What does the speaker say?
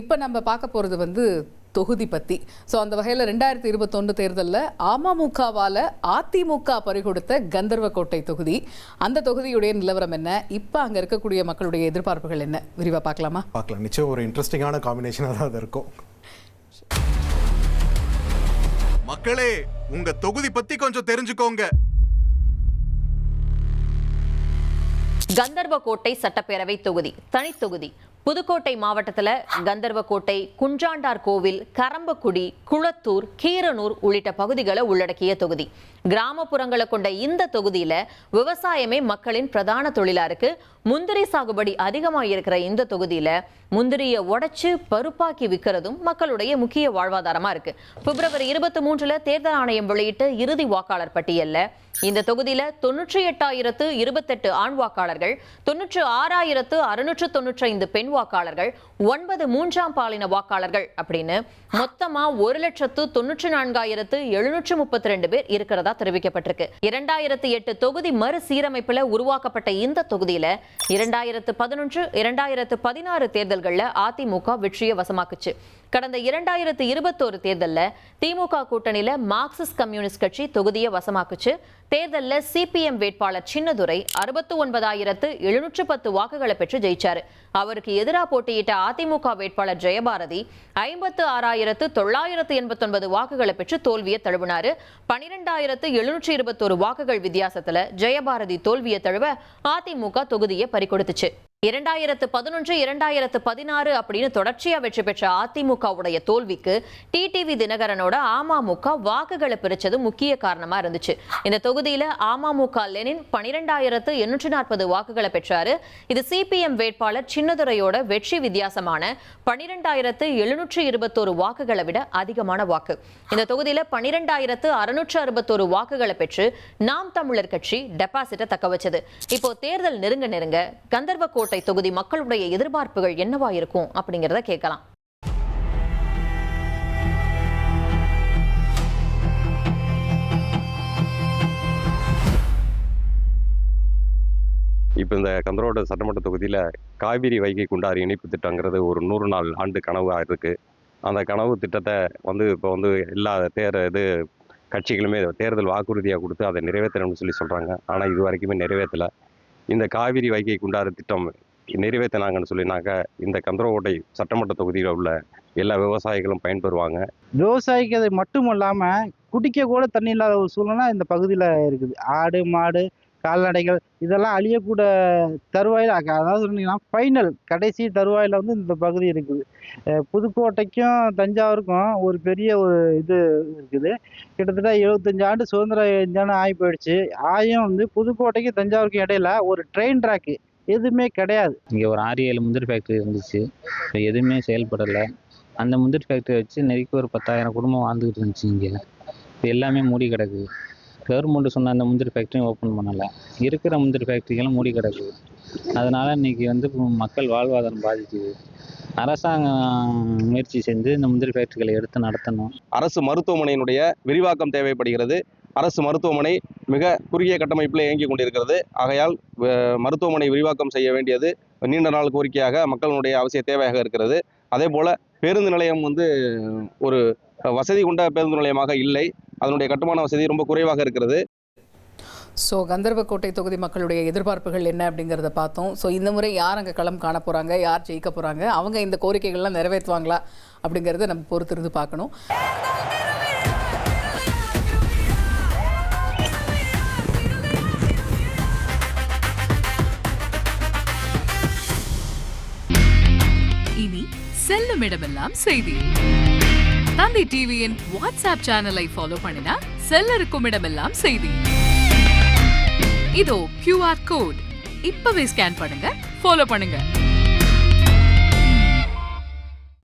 இப்போ நம்ம பார்க்க போகிறது வந்து தொகுதி பற்றி. ஸோ அந்த வகையில் 2021 தேர்தலில் அமமுகவால் அதிமுக பறிகொடுத்த கந்தர்வக்கோட்டை தொகுதி, அந்த தொகுதியுடைய நிலவரம் என்ன, இப்போ அங்கே இருக்கக்கூடிய மக்களுடைய எதிர்பார்ப்புகள் என்ன, விரிவாக பார்க்கலாமா? பார்க்கலாம். நிச்சயம் ஒரு இன்ட்ரெஸ்டிங்கான காம்பினேஷனாக தான் அது இருக்கும். மக்களே, உங்க தொகுதி பத்தி கொஞ்சம் தெரிஞ்சுக்கோங்க. கந்தர்வக்கோட்டை சட்டப்பேரவை தொகுதி தனித்தொகுதி. புதுக்கோட்டை மாவட்டத்தில் கந்தர்வக்கோட்டை, குஞ்சாண்டார் கோவில், கரம்பக்குடி, குளத்தூர், கீரனூர் உள்ளிட்ட பகுதிகளை உள்ளடக்கிய தொகுதி. கிராமப்புறங்களை கொண்ட இந்த தொகுதியில விவசாயமே மக்களின் பிரதான தொழிலா இருக்கு. முந்திரி சாகுபடி அதிகமாக இருக்கிற இந்த தொகுதியில முந்திரியை உடைச்சு பருப்பாக்கி விற்கிறதும் மக்களுடைய முக்கிய வாழ்வாதாரமா இருக்கு. பிப்ரவரி 23 தேர்தல் ஆணையம் வெளியிட்ட இறுதி வாக்காளர் பட்டியல்ல இந்த தொகுதியில 98,028 ஆண் வாக்காளர்கள், 96,695 பெண் வாக்காளர்கள், 9 மூன்றாம் பாலின வாக்காளர்கள் அப்படின்னு மொத்தமா 1,94,732 பேர் இருக்கிறதா தெரிவிக்கப்பட்டிருக்கு. 2008 தொகுதி மறுசீரமைப்புல உருவாக்கப்பட்ட இந்த தொகுதியில 2011, 2016 தேர்தல்கள்ல அதிமுக வெற்றியை வசமாக்குச்சு. கடந்த 2021 தேர்தல்ல திமுக கூட்டணியில மார்க்சிஸ்ட் கம்யூனிஸ்ட் கட்சி தொகுதியை வசமாக்குச்சு. தேர்தல்ல சிபிஎம் வேட்பாளர் சின்னதுரை 69,710 வாக்குகளை பெற்று ஜெயிச்சாரு. அவருக்கு எதிராக போட்டியிட்ட அதிமுக வேட்பாளர் ஜெயபாரதி 56,989 வாக்குகளை பெற்று தோல்வியை தழுவினாரு. 12,721 வாக்குகள் வித்தியாசத்துல ஜெயபாரதி தோல்வியை தழுவ அதிமுக தொகுதியை பறிகொடுத்துச்சு. 2011, 2016 அப்படின்னு தொடர்ச்சியா வெற்றி பெற்ற அதிமுகவுடைய தோல்விக்கு டிடிவி தினகரனோட அமமுக வாக்குகளை பிரிச்சது முக்கிய காரணமா இருந்துச்சு. இந்த தொகுதியில அமமுக லெனின் 12,840 வாக்குகளை பெற்றாரு. இது சிபிஎம் வேட்பாளர் சின்னதுரையோட வெற்றி வித்தியாசமான 12,721 வாக்குகளை விட அதிகமான வாக்கு. இந்த தொகுதியில 12,661 வாக்குகளை பெற்று நாம் தமிழர் கட்சி டெபாசிட்டை தக்க வச்சது. இப்போ தேர்தல் நெருங்க கந்தர்வக்கோட்டை தொகுதி மக்களுடைய எதிர்பார்ப்புகள் என்னவா இருக்கும் அப்படிங்கறத கேட்கலாம். இப்போ இந்த கந்தரோட சட்டமன்ற தொகுதியில் காவிரி வைகை குண்டாறு இணைப்பு திட்டங்கிறது ஒரு 100 நாள் ஆண்டு கனவாக இருக்குது. அந்த கனவு திட்டத்தை இப்போ எல்லா கட்சிகளுமே தேர்தல் வாக்குறுதியாக கொடுத்து அதை நிறைவேற்றணும்னு சொல்கிறாங்க. ஆனால் இது வரைக்குமே நிறைவேற்றலை. இந்த காவிரி வைகை குண்டாறு திட்டம் நிறைவேற்றினாங்கன்னு சொல்லினாக்க இந்த கந்தரோட்டை சட்டமன்ற தொகுதியில் உள்ள எல்லா விவசாயிகளும் பயன்பெறுவாங்க. விவசாயிக்கு அது மட்டும் இல்லாமல் குடிக்க கூட தண்ணி இல்லாத ஒரு சூழ்நிலை இந்த பகுதியில் இருக்குது. ஆடு, மாடு, கால்நடைகள் இதெல்லாம் அழியக்கூட தருவாயில், அதாவது சொன்னீங்கன்னா ஃபைனல் கடைசி தருவாயில் இந்த பகுதி இருக்குது. புதுக்கோட்டைக்கும் தஞ்சாவூருக்கும் ஒரு பெரிய ஒரு இது இருக்குது. கிட்டத்தட்ட 75 ஆண்டு சுதந்திரம் ஆகி போயிடுச்சு. ஆயும் புதுக்கோட்டைக்கும் தஞ்சாவூருக்கும் இடையில ஒரு ட்ரெயின் ட்ராக்கு எதுவுமே கிடையாது. இங்கே ஒரு 6-7 முந்திரி ஃபேக்ட்ரி இருந்துச்சு, எதுவுமே செயல்படலை. அந்த முந்திரி ஃபேக்ட்ரி வச்சு நெருக்கி ஒரு 10,000 குடும்பம் வாழ்ந்துக்கிட்டு இருந்துச்சு. இங்கே எல்லாமே மூடி கிடக்கு. கவர்மெண்ட் சொன்ன அந்த முந்திரி ஃபேக்ட்ரியும் ஓப்பன் பண்ணலை. இருக்கிற முந்திரி ஃபேக்ட்ரிகளும் மூடி கிடக்கு. அதனால இன்னைக்கு மக்கள் வாழ்வாதாரம் பாதிக்குது. அரசாங்கம் முயற்சி செஞ்சு இந்த முந்திரி ஃபேக்ட்ரிகளை எடுத்து நடத்தணும். அரசு மருத்துவமனையினுடைய விரிவாக்கம் தேவைப்படுகிறது. அரசு மருத்துவமனை மிக குறுகிய கட்டமைப்பில் இயங்கிக் கொண்டிருக்கிறது. ஆகையால் மருத்துவமனை விரிவாக்கம் செய்ய வேண்டியது நீண்ட நாள் கோரிக்கையாக மக்களுடைய அவசிய தேவையாக இருக்கிறது. அதே போல பேருந்து நிலையம் ஒரு வசதி கொண்ட பேருந்து நிலையமாக இல்லை. அதனுடைய கட்டுமான வசதி ரொம்ப குறைவாக இருக்கிறது. ஸோ கந்தர்வக்கோட்டை தொகுதி மக்களுடைய எதிர்பார்ப்புகள் என்ன அப்படிங்கிறத பார்த்தோம். ஸோ இந்த முறை யார் அங்கே களம் காண போகிறாங்க, யார் ஜெயிக்க போகிறாங்க, அவங்க இந்த கோரிக்கைகள்லாம் நிறைவேற்றுவாங்களா அப்படிங்கிறத நம்ம பொறுத்திருந்து பார்க்கணும். இனி செல்லும் இடமெல்லாம் செய்தி. தந்தி டிவியின் வாட்ஸ்அப் சேனலை ஃபாலோ பண்ணினா செல்ல இருக்கும் இடமெல்லாம் செய்தி. இதோ QR கோட் இப்பவே ஸ்கேன் பண்ணுங்க, ஃபாலோ பண்ணுங்க.